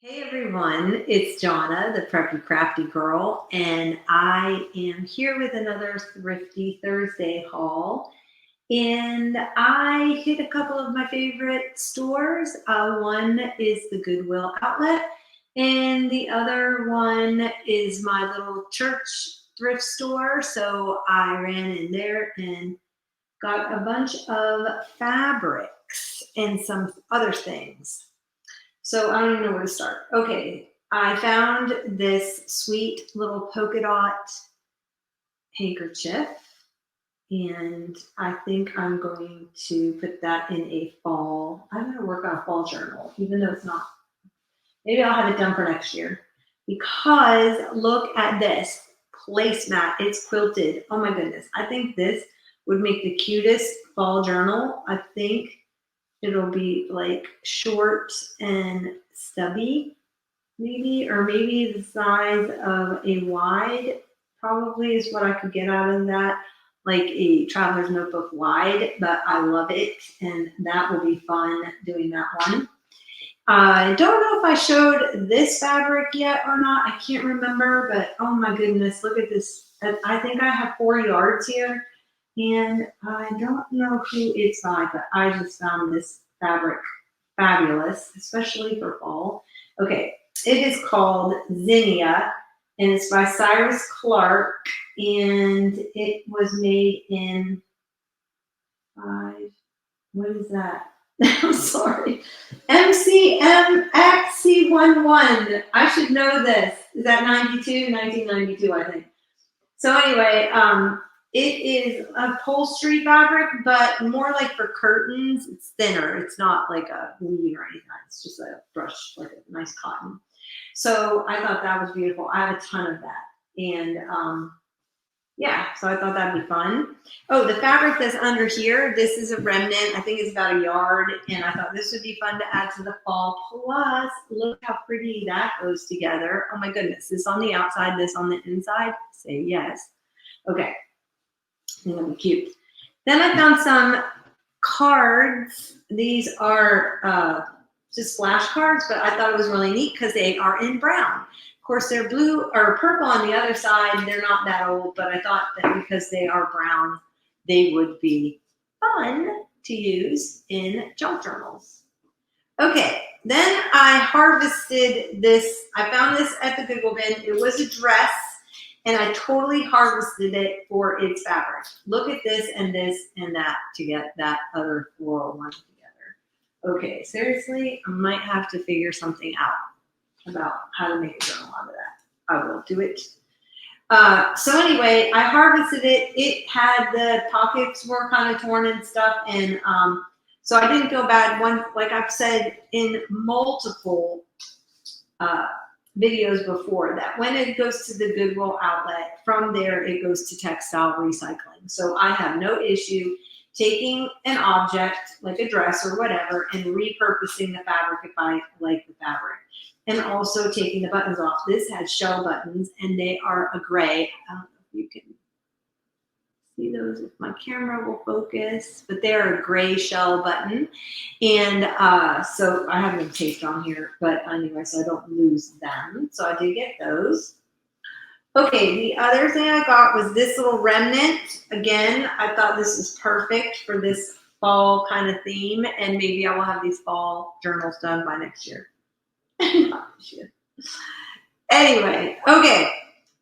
Hey everyone, it's Jonna, the Preppy Crafty Girl, and I am here with another Thrifty Thursday haul. And I hit a couple of my favorite stores. One is the Goodwill outlet, and the other one is my little church thrift store. So I ran in there and got a bunch of fabrics and some other things. So I don't even know where to start. Okay, I found this sweet little polka dot handkerchief, and I think I'm going to put that in a fall. I'm going to work on a fall journal, even though it's not. Maybe I'll have it done for next year. Because look at this placemat. It's quilted. Oh my goodness. I think this would make the cutest fall journal. I think it'll be like short and stubby, maybe, or maybe the size of a wide, probably is what I could get out of that, like a traveler's notebook wide, but I love it, and that will be fun doing that one. I don't know if I showed this fabric yet or not. I can't remember, but oh my goodness, look at this. I think I have 4 yards here. And I don't know who it's by, but I just found this fabric fabulous, especially for fall. Okay, it is called Zinnia, and it's by Cyrus Clark, and it was made in what is that? I'm sorry. MCMXC11. I should know this. Is that 92? 1992, I think. So anyway, it is upholstery fabric, but more like for curtains. It's thinner. It's not like a weave or anything. It's just a brush, like a nice cotton. So I thought that was beautiful. I have a ton of that. And yeah, so I thought that'd be fun. Oh, the fabric that's under here, this is a remnant. I think it's about a yard. And I thought this would be fun to add to the fall. Plus, look how pretty that goes together. Oh my goodness. This on the outside, this on the inside. Say yes. Okay. That'll be cute. Then I found some cards. These are just flash cards, but I thought it was really neat because they are in brown. Of course, they're blue or purple on the other side. They're not that old, but I thought that because they are brown, they would be fun to use in junk journals. Okay, then I harvested this. I found this at the Goodwill bin. It was a dress, and I totally harvested it for its fabric. Look at this and that to get that other floral one together. Okay, seriously, I might have to figure something out about how to make a journal out of that. I will do it. So anyway, I harvested it. It had the pockets were kind of torn and stuff, and so I didn't feel bad. Like I've said in multiple videos before, that when it goes to the Goodwill outlet, from there it goes to textile recycling. So I have no issue taking an object like a dress or whatever and repurposing the fabric if I like the fabric, and also taking the buttons off. This has shell buttons and they are a gray. I don't know if you can see those if my camera will focus, but they're a gray shell button. And so I have them taped on here, but anyway, so I don't lose them. So I did get those. Okay, the other thing I got was this little remnant. Again, I thought this was perfect for this fall kind of theme, and maybe I will have these fall journals done by next year. Not this year. Anyway, okay.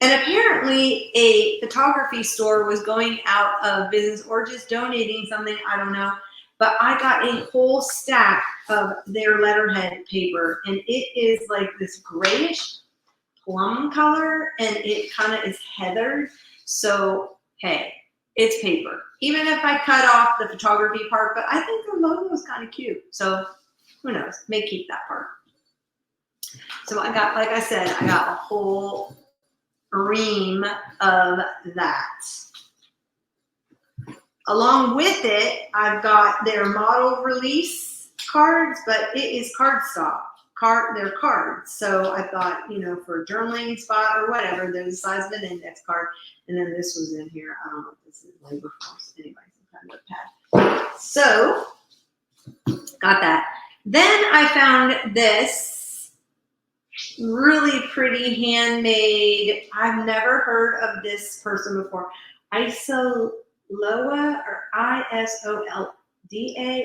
And apparently a photography store was going out of business or just donating something, I don't know. But I got a whole stack of their letterhead paper, and it is like this grayish plum color, and it kind of is heathered. So, hey, it's paper. Even if I cut off the photography part, but I think the logo is kind of cute. So, who knows? May keep that part. So I got, like I said, I got a whole ream of that. Along with it, I've got their model release cards, but it is cardstock. They're cards. So I thought, for a journaling spot or whatever, there's the size of an index card. And then this was in here. I don't know if this is labor force. Anyway, some kind of pad. So got that. Then I found this. really pretty handmade. I've never heard of this person before. Isoloa or ISOLDA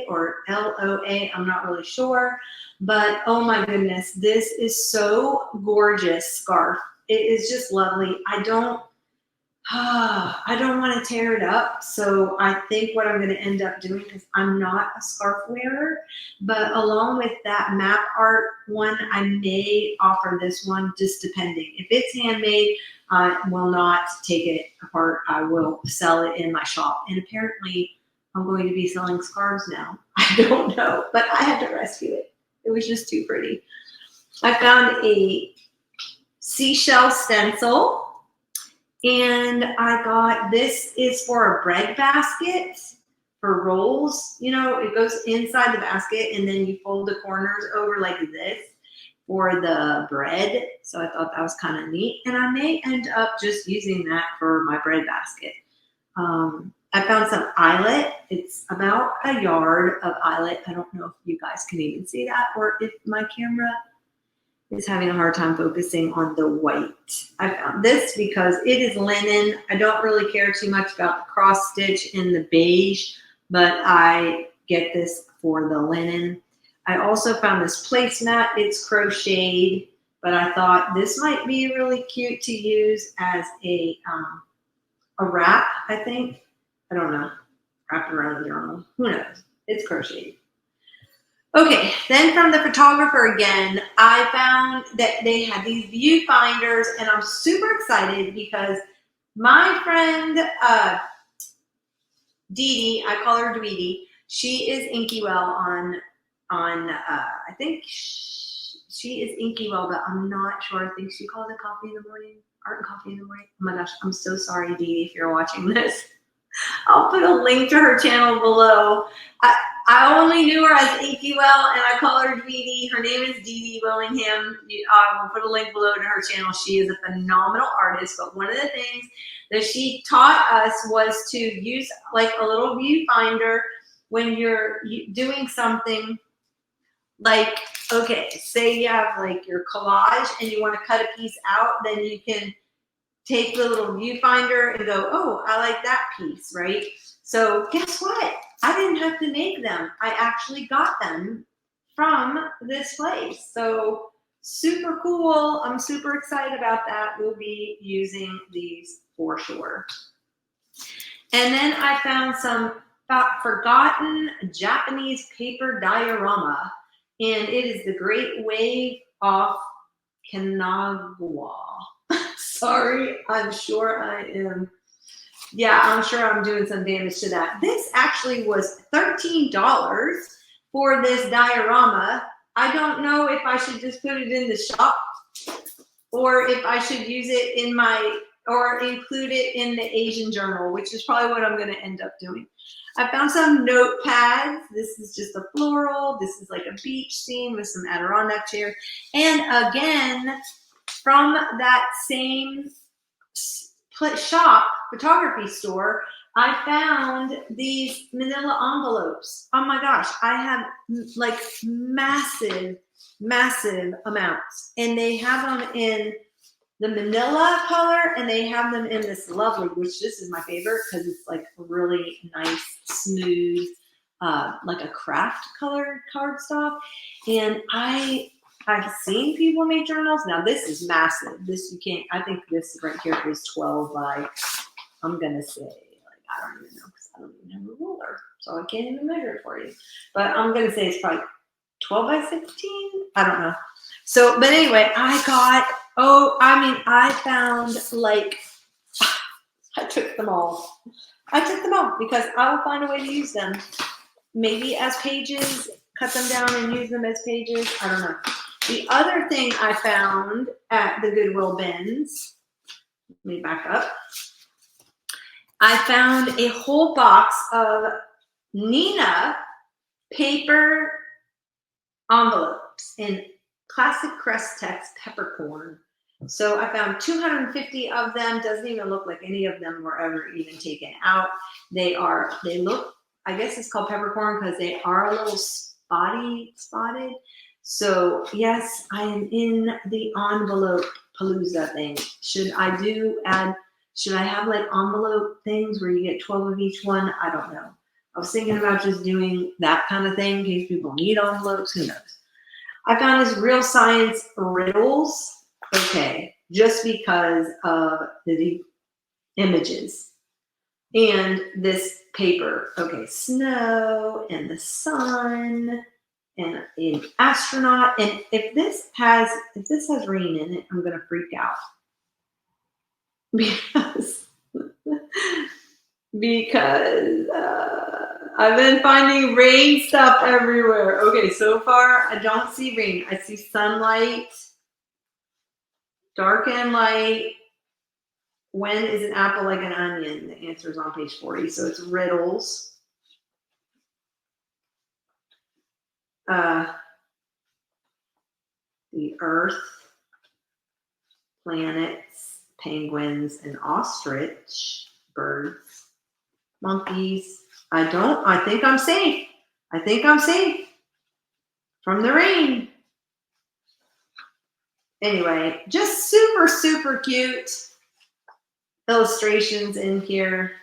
or LOA. I'm not really sure, but oh my goodness, this is so gorgeous scarf. It is just lovely. I don't want to tear it up. So I think what I'm going to end up doing is I'm not a scarf wearer, but along with that map art one, I may offer this one just depending. If it's handmade, I will not take it apart. I will sell it in my shop. And apparently I'm going to be selling scarves now. I don't know, but I had to rescue it. It was just too pretty. I found a seashell stencil. And I got, this is for a bread basket for rolls. You know, it goes inside the basket and then you fold the corners over like this for the bread. So I thought that was kind of neat. And I may end up just using that for my bread basket. I found some eyelet. It's about a yard of eyelet. I don't know if you guys can even see that or if my camera is having a hard time focusing on the white. I found this because it is linen. I don't really care too much about the cross stitch in the beige, but I get this for the linen. I also found this placemat. It's crocheted, but I thought this might be really cute to use as a wrap, I think. I don't know. Wrapped around the journal. Who knows? It's crocheted. Okay, then from the photographer again, I found that they had these viewfinders, and I'm super excited because my friend Dee Dee, I call her Dweety, she is Inkywell on I think she is Inkywell, but I'm not sure. I think she calls it Coffee in the Morning, Art and Coffee in the Morning. Oh my gosh, I'm so sorry, Dee Dee, if you're watching this. I'll put a link to her channel below. I only knew her as Inkywell, and I call her Dweety. Her name is Dee Dee Willingham. I will put a link below to her channel. She is a phenomenal artist, but one of the things that she taught us was to use like a little viewfinder when you're doing something like, okay, say you have like your collage and you want to cut a piece out, then you can take the little viewfinder and go, oh, I like that piece, right? So guess what? I didn't have to make them. I actually got them from this place. So super cool. I'm super excited about that. We'll be using these for sure. And then I found some forgotten Japanese paper diorama, and it is the Great Wave off Kanagawa. Sorry, I'm sure I am. Yeah, I'm sure I'm doing some damage to that. This actually was $13 for this diorama. I don't know if I should just put it in the shop or if I should use it in my, or include it in the Asian journal, which is probably what I'm going to end up doing. I found some notepads. This is just a floral. This is like a beach scene with some Adirondack chairs. And again, from that same shop, photography store, I found these manila envelopes. Oh my gosh, I have like massive amounts. And they have them in the manila color and they have them in this lovely, which this is my favorite because it's like really nice, smooth, like a craft colored cardstock. And I've seen people make journals. Now this is massive. This you can't, I think this right here is 12 by, I'm going to say, like, I don't even know because I don't even have a ruler. So I can't even measure it for you. But I'm going to say it's probably 12 by 16. I don't know. So, but anyway, I found like, I took them all. I took them all because I will find a way to use them. Maybe as pages, cut them down and use them as pages. I don't know. The other thing I found at the Goodwill bins, let me back up. I found a whole box of Nina paper envelopes in classic crest text peppercorn. So I found 250 of them. Doesn't even look like any of them were ever even taken out. They look, I guess it's called peppercorn because they are a little spotted. So yes, I am in the envelope palooza thing. Should I have like envelope things where you get 12 of each one? I don't know. I was thinking about just doing that kind of thing in case people need envelopes. Who knows? I found this Real Science riddles. Okay, just because of the images and this paper. Okay, snow and the sun and an astronaut. And if this has rain in it, I'm gonna freak out because I've been finding rain stuff everywhere. Okay, so far I don't see rain. I see sunlight, dark and light. When is an apple like an onion? The answer is on page 40. So it's riddles. The Earth, planets, penguins, and ostrich, birds, monkeys. I think I'm safe. I think I'm safe from the rain. Anyway, just super, super cute illustrations in here.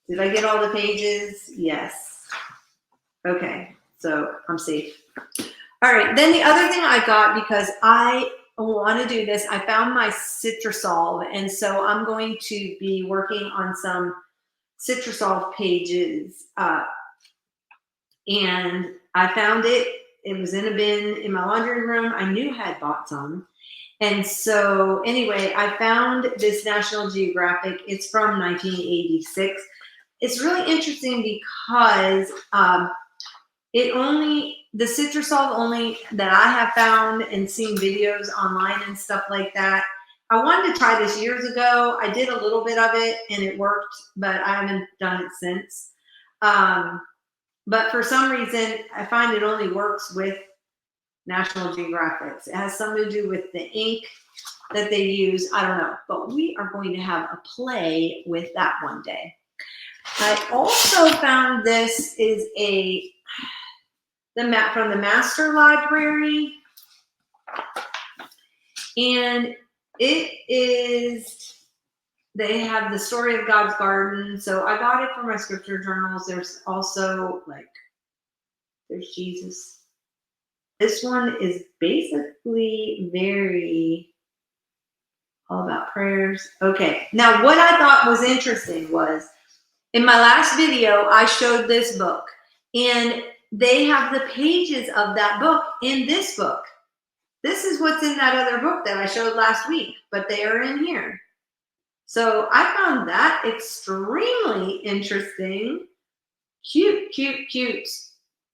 Did I get all the pages? Yes. Okay, so I'm safe. All right, then the other thing I got, because I want to do this, I found my Citrusolve, and so I'm going to be working on some Citrusolve pages. And I found it. It was in a bin in my laundry room. I knew I had bought some. And so anyway, I found this National Geographic. It's from 1986. It's really interesting because the Citrusolve only that I have found and seen videos online and stuff like that. I wanted to try this years ago. I did a little bit of it and it worked, but I haven't done it since. But for some reason, I find it only works with National Geographics. It has something to do with the ink that they use. I don't know, but we are going to have a play with that one day. I also found this is from the Master Library, and they have the story of God's garden. So I got it for my scripture journals. There's also there's Jesus. This one is basically very all about prayers. Okay. Now what I thought was interesting was in my last video, I showed this book, and they have the pages of that book in this book. This is what's in that other book that I showed last week, but they are in here. So I found that extremely interesting. Cute, cute, cute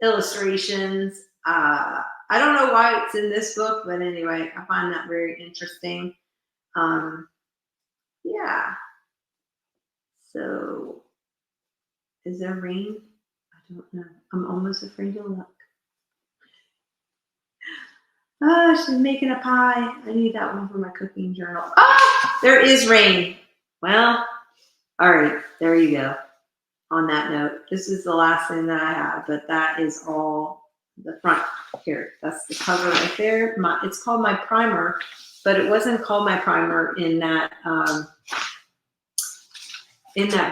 illustrations. I don't know why it's in this book, but anyway, I find that very interesting. Yeah. So is there rain? I don't know. I'm almost afraid to look. Oh, she's making a pie. I need that one for my cooking journal. Oh, there is rain. Well, all right. There you go. On that note, this is the last thing that I have, but that is all the front here. That's the cover right there. It's called my primer, but it wasn't called my primer in that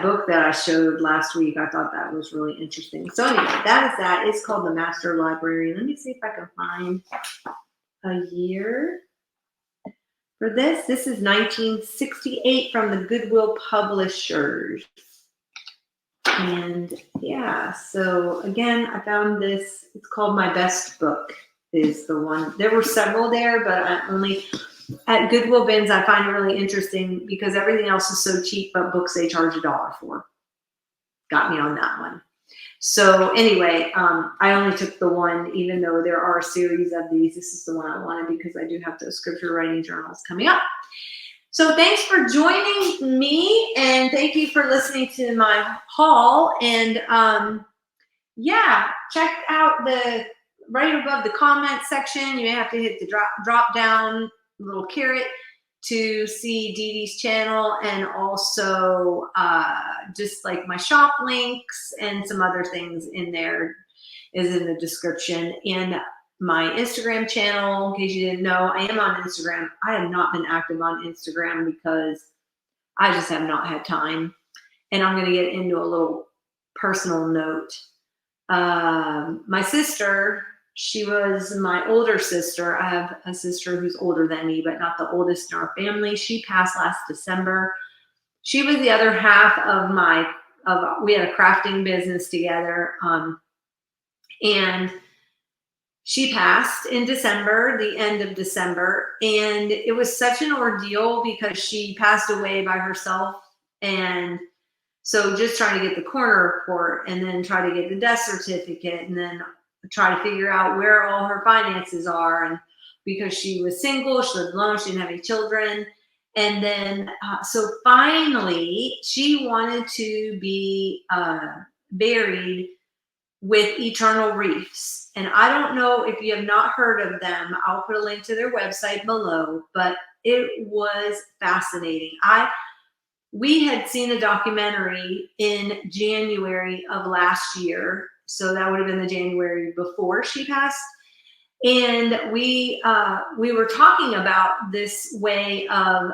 book that I showed last week. I thought that was really interesting. So anyway, that is that. It's called the Master Library. Let me see if I can find a year for this. This is 1968 from the Goodwill Publishers. And yeah, so again, I found this. It's called My Best Book is the one. There were several there, but at Goodwill bins, I find it really interesting because everything else is so cheap, but books they charge $1 for. Got me on that one. So anyway, I only took the one, even though there are a series of these. This is the one I wanted because I do have those scripture writing journals coming up. So thanks for joining me, and thank you for listening to my haul. And yeah, check out right above the comment section. You may have to hit the drop down little carrot to see Dee Dee's channel, and also just like my shop links and some other things in there. is in the description. And my Instagram channel, in case you didn't know, I am on Instagram. I have not been active on Instagram because I just have not had time. And I'm going to get into a little personal note. My sister, she was my older sister. I have a sister who's older than me, but not the oldest in our family. She passed last December. She was the other half of we had a crafting business together. And she passed in December, the end of December. And it was such an ordeal because she passed away by herself. And so just trying to get the coroner report and then try to get the death certificate and then try to figure out where all her finances are. And because she was single, she lived alone, she didn't have any children. And then, so finally, she wanted to be buried with Eternal Reefs. And I don't know if you have not heard of them. I'll put a link to their website below, but it was fascinating. We had seen a documentary in January of last year. So that would have been the January before she passed. And we were talking about this way of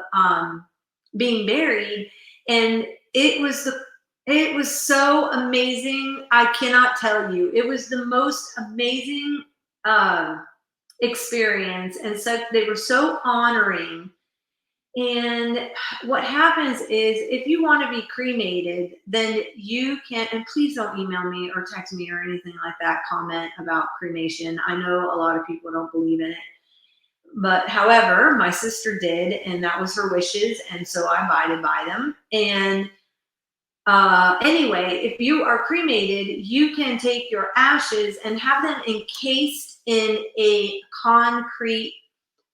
being buried. And it was so amazing. I cannot tell you. It was the most amazing experience. And so they were so honoring. And what happens is if you want to be cremated, then you can, and please don't email me or text me or anything like that, comment about cremation. I know a lot of people don't believe in it. But however, my sister did, and that was her wishes. And so I abided by them. And anyway, if you are cremated, you can take your ashes and have them encased in a concrete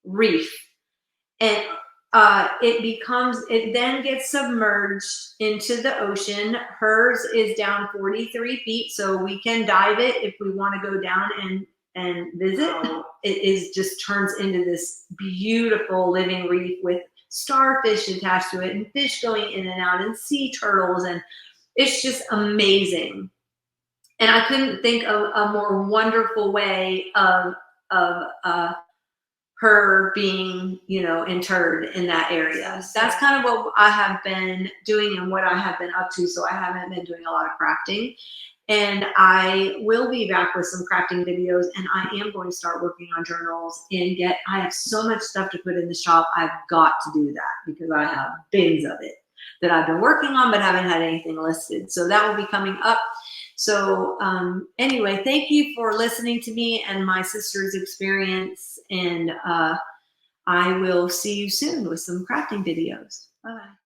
reef. And it then gets submerged into the ocean. Hers is down 43 feet, so we can dive it if we want to go down and visit. It just turns into this beautiful living reef with starfish attached to it and fish going in and out and sea turtles, and it's just amazing. And I couldn't think of a more wonderful way of her being, interred in that area. That's kind of what I have been doing and what I have been up to. So I haven't been doing a lot of crafting, and I will be back with some crafting videos, and I am going to start working on journals I have so much stuff to put in the shop. I've got to do that because I have bins of it that I've been working on, but haven't had anything listed. So that will be coming up. So anyway, thank you for listening to me and my sister's experience. And I will see you soon with some crafting videos. Bye-bye.